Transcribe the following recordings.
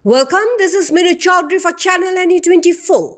Welcome, this is Minu Chaudhary for Channel NE24.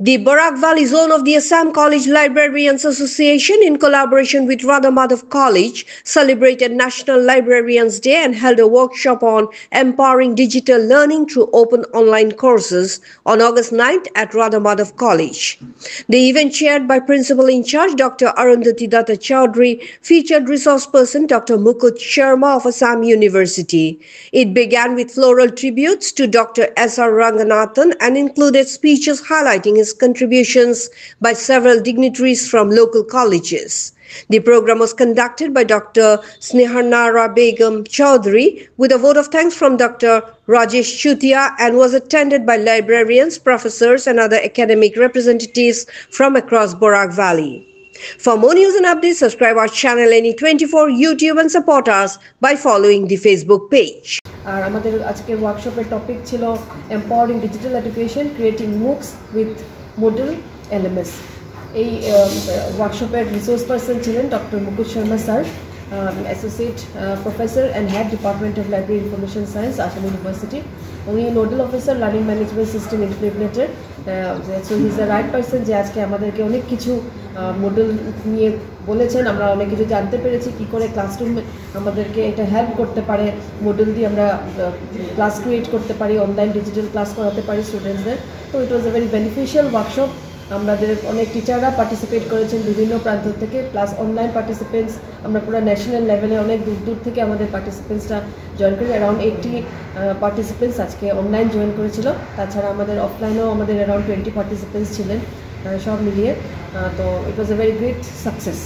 The Barak Valley Zone of the Assam College Librarians Association, in collaboration with Radha Madhav College, celebrated National Librarians Day and held a workshop on empowering digital learning through open online courses on August 9th at Radha Madhav College. The event, chaired by Principal in Charge Dr. Arundhati Datta Chaudhary, featured resource person Dr. Mukut Sharma of Assam University. It began with floral tributes to Dr. S.R. Ranganathan and included speeches highlighting his contributions by several dignitaries from local colleges. The program was conducted by Dr. Snehanara Begum Chaudhary with a vote of thanks from Dr. Rajesh Chutia and was attended by librarians, professors and other academic representatives from across Barak Valley. For more news and updates, subscribe our channel NE24 YouTube and support us by following the Facebook page. আর আমাদের আজকের ওয়ার্কশপের topic ছিল empowering digital education creating MOOCs with model LMS. এই ওয়ার্কশপের resource person ছিলেন doctor Mukut Sharma sir, associate professor and head department of library information science, Assam university. উনি nodal officer learning management system integrated. So he is the right person যে আজকে আমাদেরকে অনেক কিছু model নিয়ে বলেছেন। আমরা অনেক কিছু জানতে পেরেছি কী করে ক্লাসরুমে আমাদেরকে এটা হেল্প করতে পারে, মডেল দিয়ে আমরা ক্লাস ক্রিয়েট করতে পারি, অনলাইন ডিজিটাল ক্লাস করাতে পারি স্টুডেন্টসদের। তো ইট ওয়াজ এ ভেরি বেনিফিশিয়াল ওয়ার্কশপ। আমাদের অনেক টিচাররা পার্টিসিপেট করেছেন বিভিন্ন প্রান্ত থেকে, প্লাস অনলাইন পার্টিসিপেন্টস আমরা পুরো ন্যাশনাল লেভেলে অনেক দূর দূর থেকে আমাদের পার্টিসিপেন্টসরা জয়েন করি। অ্যারাউন্ড 80 পার্টিসিপেন্টস আজকে অনলাইন জয়েন করেছিল। তাছাড়া আমাদের অফলাইনেও আমাদের অ্যারাউন্ড 20 পার্টিসিপেন্টস ছিলেন সব মিলিয়ে। তো ইট ওয়াজ এ ভেরি গ্রেট সাকসেস।